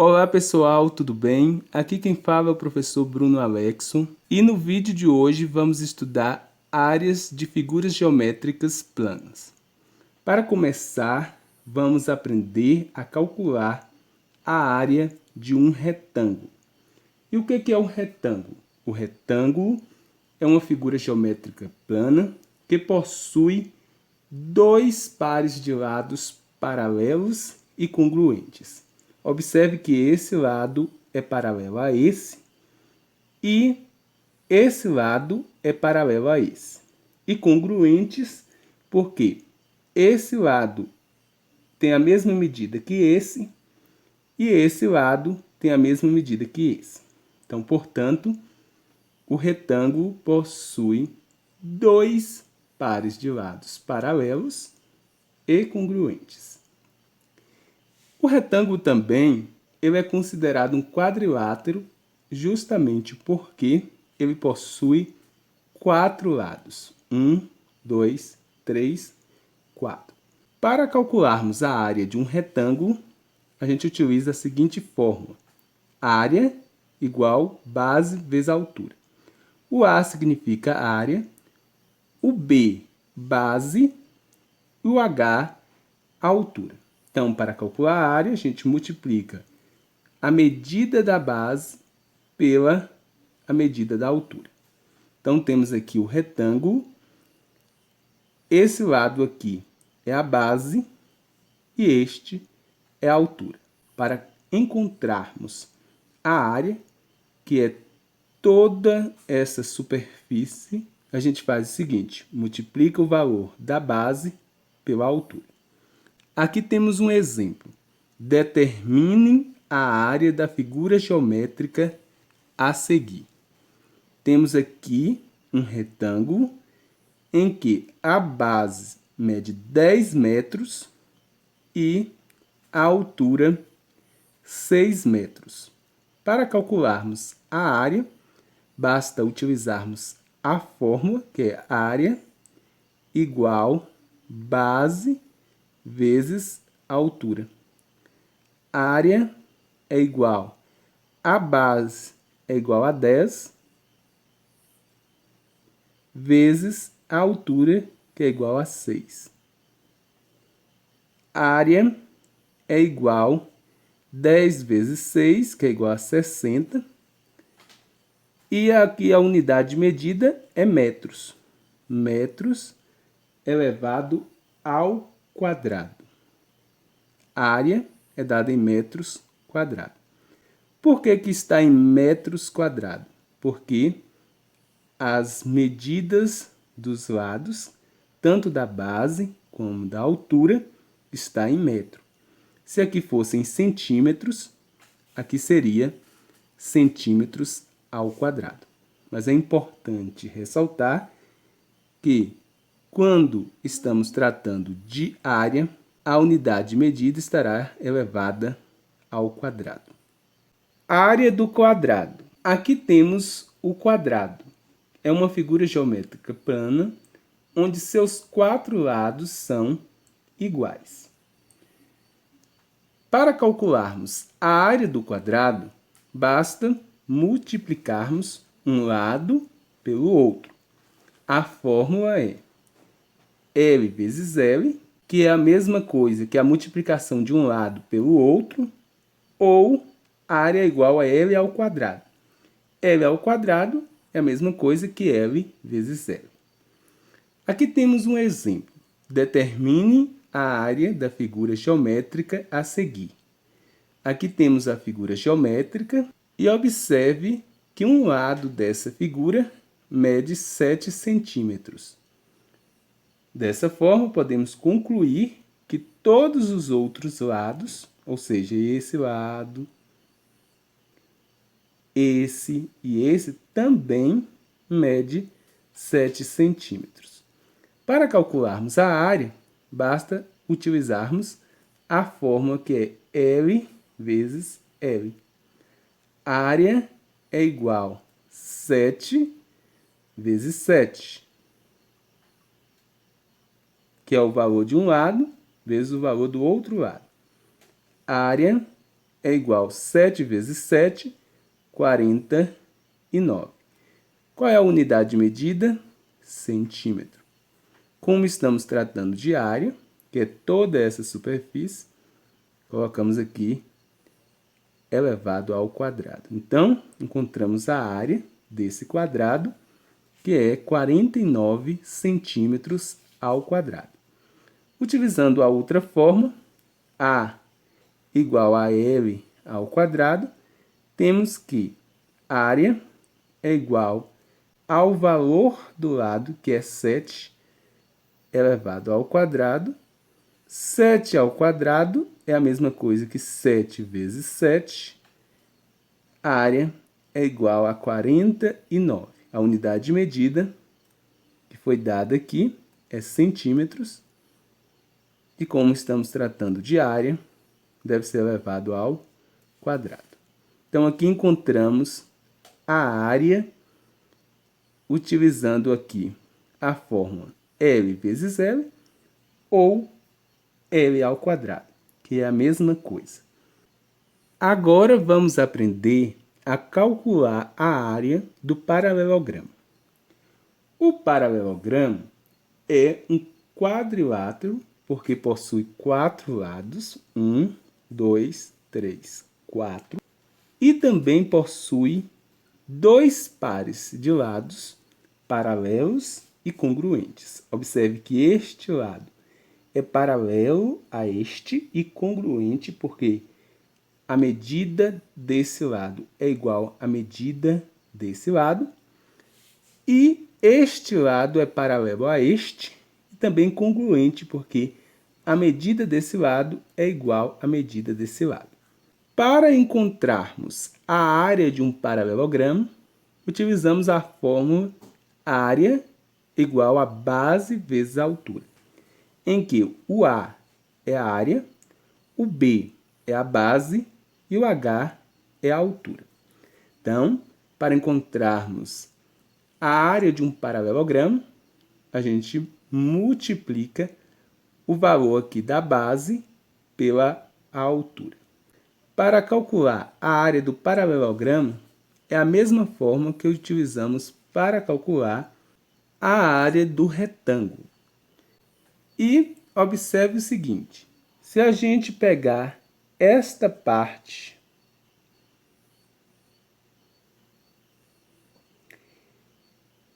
Olá pessoal, tudo bem? Aqui quem fala é o professor Bruno Alexson e no vídeo de hoje vamos estudar áreas de figuras geométricas planas. Para começar, vamos aprender a calcular a área de um retângulo. E o que é um retângulo? O retângulo é uma figura geométrica plana que possui dois pares de lados paralelos e congruentes. Observe que esse lado é paralelo a esse e esse lado é paralelo a esse. E congruentes porque esse lado tem a mesma medida que esse e esse lado tem a mesma medida que esse. Então, portanto, o retângulo possui dois pares de lados paralelos e congruentes. O retângulo também ele é considerado um quadrilátero justamente porque ele possui quatro lados. 1, 2, 3, 4. Para calcularmos a área de um retângulo, a gente utiliza a seguinte fórmula. Área igual base vezes altura. O A significa área, o B, base, e o H, altura. Então, para calcular a área, a gente multiplica a medida da base pela a medida da altura. Então, temos aqui o retângulo. Esse lado aqui é a base e este é a altura. Para encontrarmos a área, que é toda essa superfície, a gente faz o seguinte, multiplica o valor da base pela altura. Aqui temos um exemplo. Determine a área da figura geométrica a seguir. Temos aqui um retângulo em que a base mede 10 metros e a altura 6 metros. Para calcularmos a área, basta utilizarmos a fórmula, que é área igual base vezes a altura. A área é igual a base é igual a 10 vezes a altura, que é igual a 6. A área é igual 10 vezes 6, que é igual a 60. E aqui a unidade de medida é metros. Metros elevado ao quadrado. A área é dada em metros quadrados. Por que está em metros quadrados? Porque as medidas dos lados, tanto da base como da altura, está em metro. Se aqui fossem centímetros, aqui seria centímetros ao quadrado. Mas é importante ressaltar que quando estamos tratando de área, a unidade de medida estará elevada ao quadrado. Área do quadrado. Aqui temos o quadrado. É uma figura geométrica plana, onde seus quatro lados são iguais. Para calcularmos a área do quadrado, basta multiplicarmos um lado pelo outro. A fórmula é L vezes L, que é a mesma coisa que a multiplicação de um lado pelo outro, ou área igual a L ao quadrado. L ao quadrado é a mesma coisa que L vezes L. Aqui temos um exemplo. Determine a área da figura geométrica a seguir. Aqui temos a figura geométrica e observe que um lado dessa figura mede 7 centímetros. Dessa forma, podemos concluir que todos os outros lados, ou seja, esse lado, esse e esse, também mede 7 centímetros. Para calcularmos a área, basta utilizarmos a fórmula que é L vezes L. A área é igual a 7 vezes 7. Que é o valor de um lado vezes o valor do outro lado. A área é igual a 7 vezes 7, 49. Qual é a unidade de medida? Centímetro. Como estamos tratando de área, que é toda essa superfície, colocamos aqui elevado ao quadrado. Então, encontramos a área desse quadrado, que é 49 centímetros ao quadrado. Utilizando a outra forma, A igual a L ao quadrado, temos que a área é igual ao valor do lado, que é 7 elevado ao quadrado. 7 ao quadrado é a mesma coisa que 7 vezes 7. A área é igual a 49. A unidade de medida que foi dada aqui é centímetros. E como estamos tratando de área, deve ser elevado ao quadrado. Então, aqui encontramos a área utilizando aqui a fórmula L vezes L ou L ao quadrado, que é a mesma coisa. Agora vamos aprender a calcular a área do paralelogramo. O paralelogramo é um quadrilátero, porque possui 4 lados, 1, 2, 3, 4, e também possui 2 pares de lados paralelos e congruentes. Observe que este lado é paralelo a este e congruente, porque a medida desse lado é igual à medida desse lado, e este lado é paralelo a este e também congruente, porque a medida desse lado é igual à medida desse lado. Para encontrarmos a área de um paralelogramo, utilizamos a fórmula área igual a base vezes a altura, em que o A é a área, o B é a base e o H é a altura. Então, para encontrarmos a área de um paralelogramo, a gente multiplica o valor aqui da base pela altura. Para calcular a área do paralelogramo, é a mesma forma que utilizamos para calcular a área do retângulo. E observe o seguinte, se a gente pegar esta parte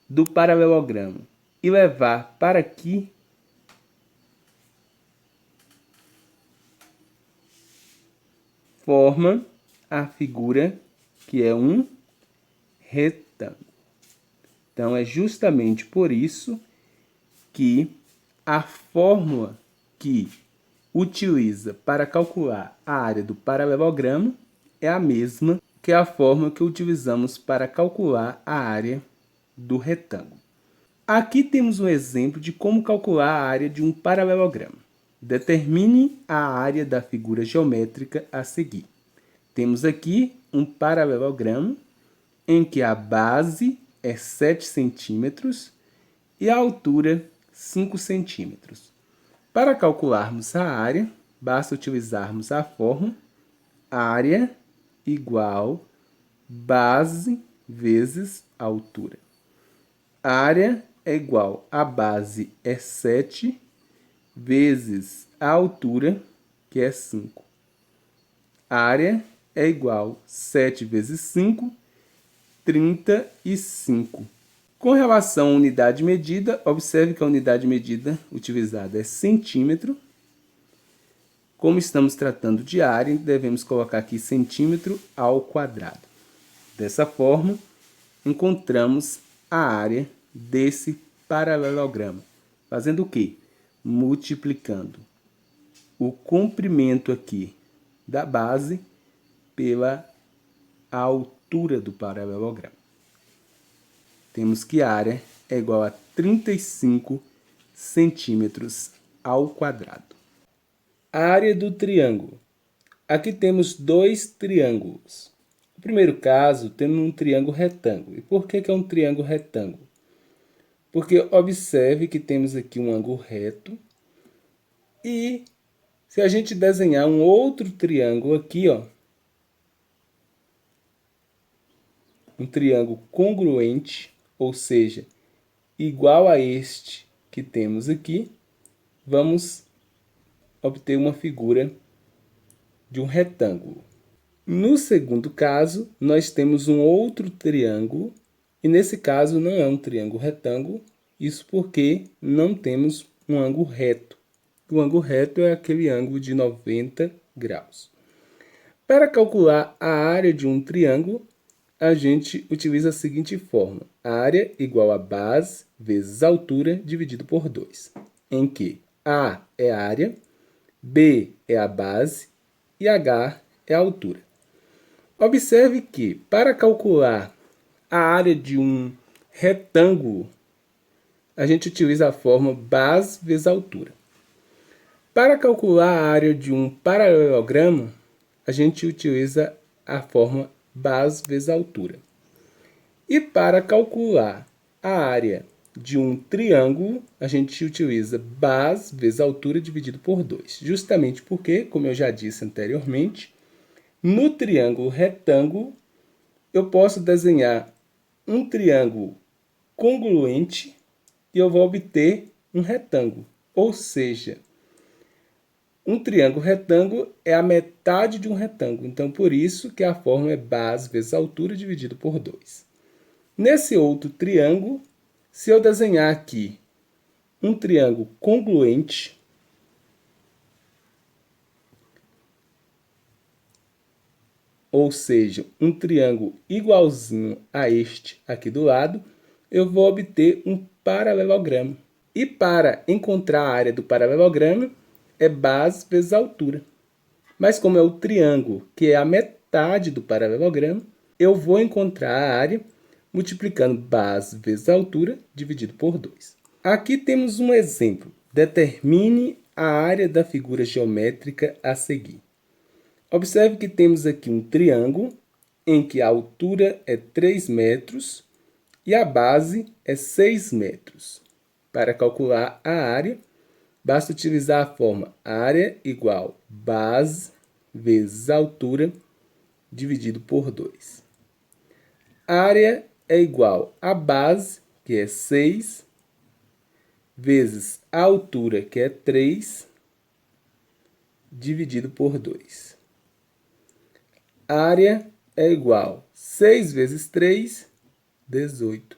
do paralelogramo e levar para aqui, forma a figura que é um retângulo. Então, é justamente por isso que a fórmula que utiliza para calcular a área do paralelogramo é a mesma que a fórmula que utilizamos para calcular a área do retângulo. Aqui temos um exemplo de como calcular a área de um paralelogramo. Determine a área da figura geométrica a seguir. Temos aqui um paralelogramo em que a base é 7 centímetros e a altura 5 centímetros. Para calcularmos a área, basta utilizarmos a fórmula área igual base vezes altura. A área é igual a base é 7 vezes a altura, que é 5. A área é igual a 7 vezes 5, 35. Com relação à unidade de medida, observe que a unidade de medida utilizada é centímetro. Como estamos tratando de área, devemos colocar aqui centímetro ao quadrado. Dessa forma, encontramos a área desse paralelogramo. Fazendo o quê? Multiplicando o comprimento aqui da base pela altura do paralelogramo. Temos que a área é igual a 35 centímetros ao quadrado. A área do triângulo. Aqui temos 2 triângulos. No primeiro caso, temos um triângulo retângulo. E por que é um triângulo retângulo? Porque observe que temos aqui um ângulo reto. E se a gente desenhar um outro triângulo aqui, ó, um triângulo congruente, ou seja, igual a este que temos aqui, vamos obter uma figura de um retângulo. No segundo caso, nós temos um outro triângulo, e nesse caso não é um triângulo retângulo, isso porque não temos um ângulo reto. O ângulo reto é aquele ângulo de 90 graus. Para calcular a área de um triângulo, a gente utiliza a seguinte fórmula: área igual a base vezes altura dividido por 2, em que A é a área, B é a base e H é a altura. Observe que, para calcular a área de um retângulo, a gente utiliza a fórmula base vezes altura. Para calcular a área de um paralelogramo, a gente utiliza a fórmula base vezes altura. E para calcular a área de um triângulo, a gente utiliza base vezes altura dividido por 2. Justamente porque, como eu já disse anteriormente, no triângulo retângulo, eu posso desenhar um triângulo congruente e eu vou obter um retângulo. Ou seja, um triângulo retângulo é a metade de um retângulo. Então, por isso que a fórmula é base vezes altura dividido por 2. Nesse outro triângulo, se eu desenhar aqui um triângulo congruente, ou seja, um triângulo igualzinho a este aqui do lado, eu vou obter um paralelogramo. E para encontrar a área do paralelogramo, é base vezes altura. Mas como é o triângulo, que é a metade do paralelogramo, eu vou encontrar a área multiplicando base vezes altura dividido por 2. Aqui temos um exemplo. Determine a área da figura geométrica a seguir. Observe que temos aqui um triângulo em que a altura é 3 metros e a base é 6 metros. Para calcular a área, basta utilizar a forma área igual base vezes altura dividido por 2. Área é igual a base, que é 6, vezes a altura, que é 3, dividido por 2. Área é igual a 6 vezes 3, 18,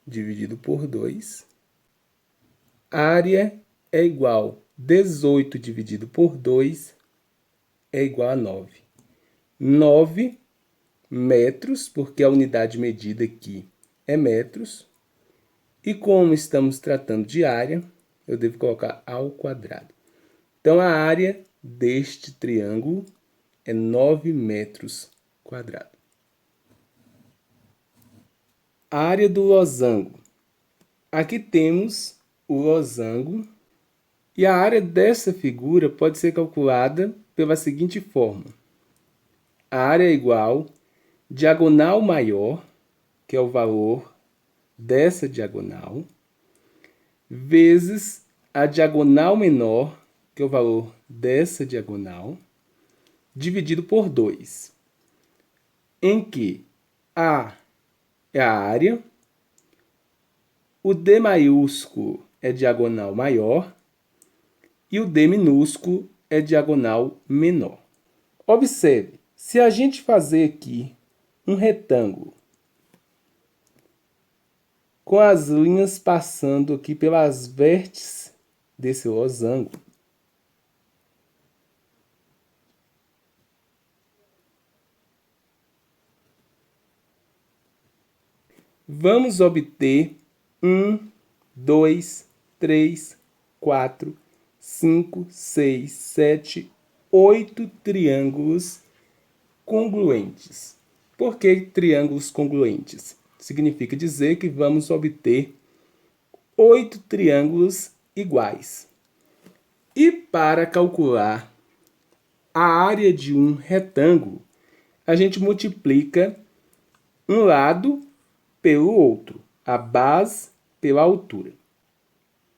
dividido por 2. Área é igual a 18 dividido por 2 é igual a 9. 9 metros, porque a unidade medida aqui é metros. E como estamos tratando de área, eu devo colocar ao quadrado. Então, a área deste triângulo é 9 metros quadrados. A área do losango. Aqui temos o losango. E a área dessa figura pode ser calculada pela seguinte forma. A área é igual a diagonal maior, que é o valor dessa diagonal, vezes a diagonal menor, que é o valor dessa diagonal, dividido por 2, em que A é a área, o D maiúsculo é diagonal maior e o D minúsculo é diagonal menor. Observe, se a gente fazer aqui um retângulo com as linhas passando aqui pelas vértices desse losango, vamos obter 1, 2, 3, 4, 5, 6, 7, 8 triângulos congruentes. Por que triângulos congruentes? Significa dizer que vamos obter 8 triângulos iguais. E para calcular a área de um retângulo, a gente multiplica um lado pelo outro, a base pela altura.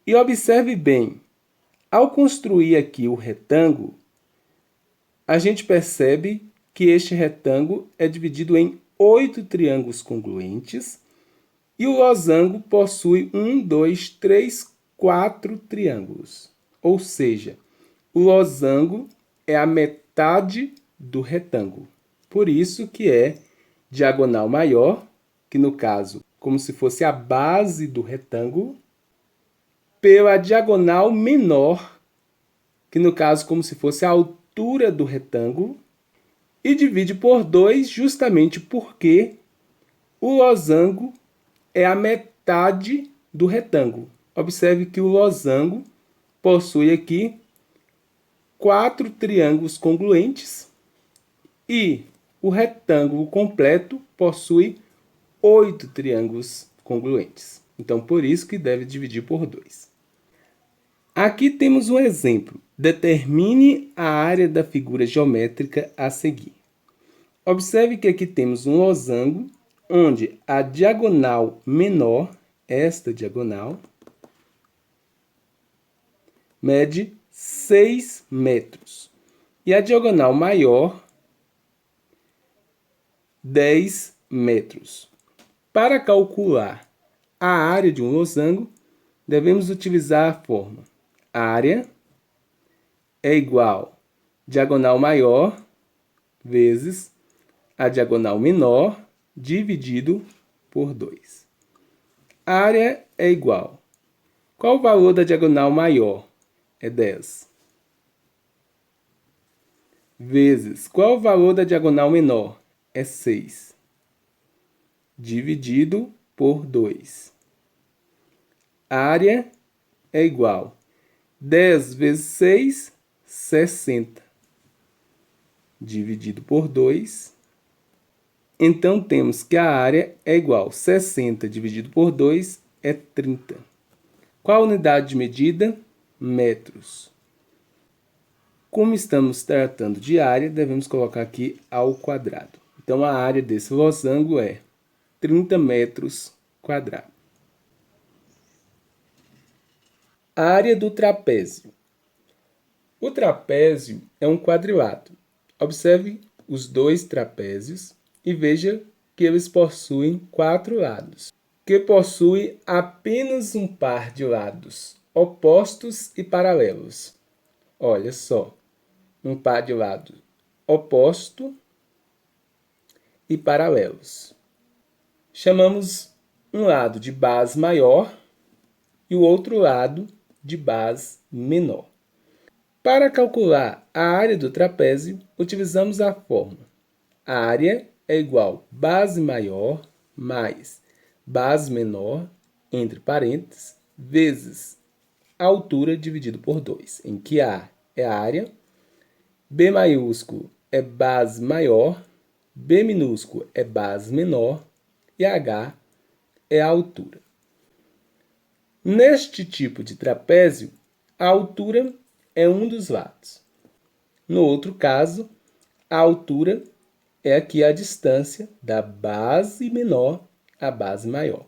E observe bem, ao construir aqui o retângulo, a gente percebe que este retângulo é dividido em 8 triângulos congruentes e o losango possui 1, 2, 3, 4 triângulos. Ou seja, o losango é a metade do retângulo. Por isso que é diagonal maior, que no caso, como se fosse a base do retângulo, pela diagonal menor, que no caso, como se fosse a altura do retângulo, e divide por 2 justamente porque o losango é a metade do retângulo. Observe que o losango possui aqui 4 triângulos congruentes e o retângulo completo possui 8 triângulos congruentes. Então, por isso que deve dividir por 2. Aqui temos um exemplo. Determine a área da figura geométrica a seguir. Observe que aqui temos um losango, onde a diagonal menor, esta diagonal, mede 6 metros. E a diagonal maior, 10 metros. Para calcular a área de um losango, devemos utilizar a forma área é igual diagonal maior vezes a diagonal menor dividido por 2. Área é igual. Qual o valor da diagonal maior? É 10. Vezes. Qual o valor da diagonal menor? É 6. Dividido por 2. Área é igual. 10 vezes 6, 60. Dividido por 2. Então, temos que a área é igual. 60 dividido por 2 é 30. Qual a unidade de medida? Metros. Como estamos tratando de área, devemos colocar aqui ao quadrado. Então, a área desse losango é 30 metros quadrados. A área do trapézio. O trapézio é um quadrilátero. Observe os dois trapézios e veja que eles possuem 4 lados, que possui apenas um par de lados opostos e paralelos. Olha só, um par de lados oposto e paralelos. Chamamos um lado de base maior e o outro lado de base menor. Para calcular a área do trapézio, utilizamos a fórmula. A área é igual base maior mais base menor, entre parênteses, vezes a altura dividido por 2, em que A é a área, B maiúsculo é base maior, B minúsculo é base menor e H é a altura. Neste tipo de trapézio, a altura é um dos lados. No outro caso, a altura é aqui a distância da base menor à base maior.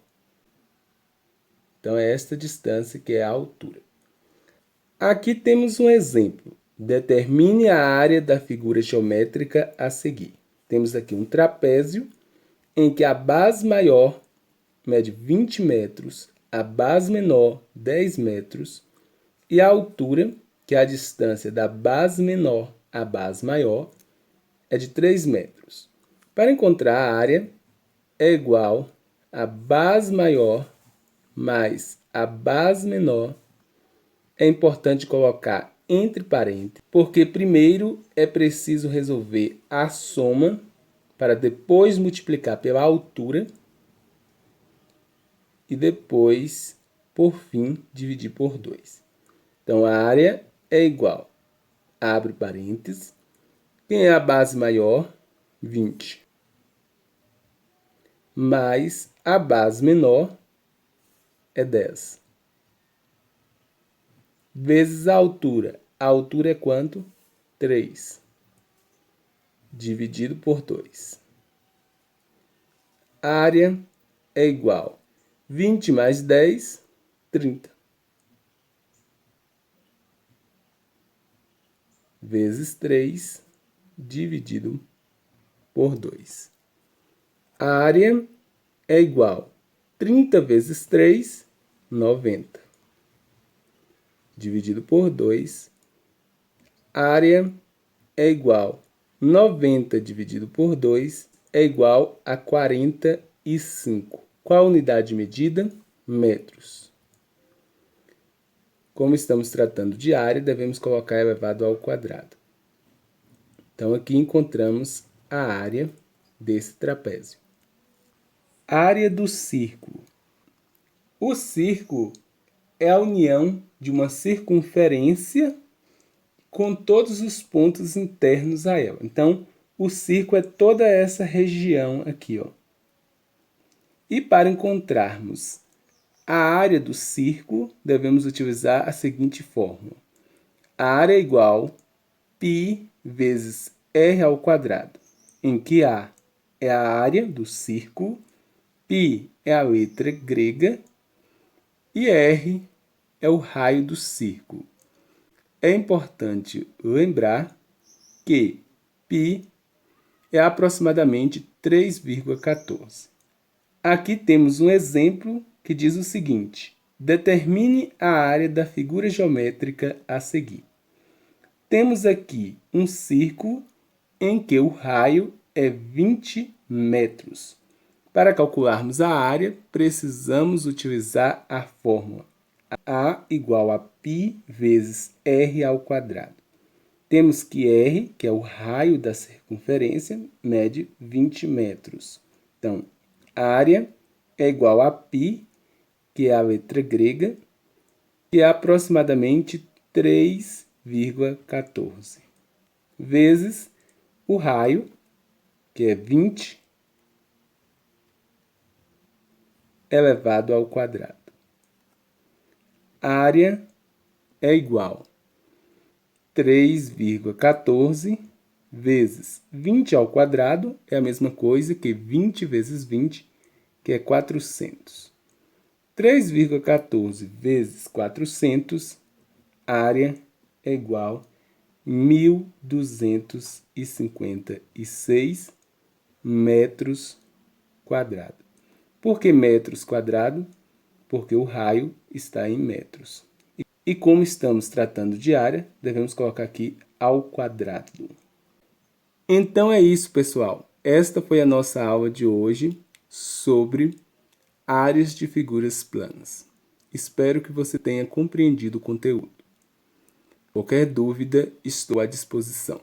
Então, é esta distância que é a altura. Aqui temos um exemplo. Determine a área da figura geométrica a seguir. Temos aqui um trapézio em que a base maior mede 20 metros, a base menor 10 metros e a altura, que é a distância da base menor à base maior, é de 3 metros. Para encontrar a área, é igual a base maior mais a base menor. É importante colocar entre parênteses, porque primeiro é preciso resolver a soma para depois multiplicar pela altura e depois, por fim, dividir por 2. Então, a área é igual, abre parênteses, quem é a base maior? 20. Mais a base menor é 10. Vezes a altura. A altura é quanto? 3. Dividido por 2. A área é igual 20 mais 10, 30. Vezes 3, dividido por 2. A área é igual a 30 vezes 3, 90. Dividido por 2. A área é igual a 90 dividido por 2 é igual a 45. Qual a unidade de medida? Metros. Como estamos tratando de área, devemos colocar elevado ao quadrado. Então, aqui encontramos a área desse trapézio. Área do círculo. O círculo é a união de uma circunferência com todos os pontos internos a ela. Então, o círculo é toda essa região aqui, ó. E para encontrarmos a área do círculo, devemos utilizar a seguinte fórmula. A área é igual a π vezes r ao quadrado, em que A é a área do círculo, π é a letra grega e R é o raio do círculo. É importante lembrar que π é aproximadamente 3,14. Aqui temos um exemplo que diz o seguinte: determine a área da figura geométrica a seguir. Temos aqui um círculo em que o raio é 20 metros. Para calcularmos a área, precisamos utilizar a fórmula A igual a π vezes r ao quadrado. Temos que r, que é o raio da circunferência, mede 20 metros. Então, a área é igual a π, que é a letra grega, que é aproximadamente 3,14, vezes o raio, que é 20, elevado ao quadrado. A área é igual a 3,14 vezes 20 ao quadrado, é a mesma coisa que 20 vezes 20, que é 400. 3,14 vezes 400, a área é igual a 1.256 metros quadrados. Por que metros quadrados? Porque o raio está em metros. E como estamos tratando de área, devemos colocar aqui ao quadrado. Então é isso, pessoal. Esta foi a nossa aula de hoje sobre áreas de figuras planas. Espero que você tenha compreendido o conteúdo. Qualquer dúvida, estou à disposição.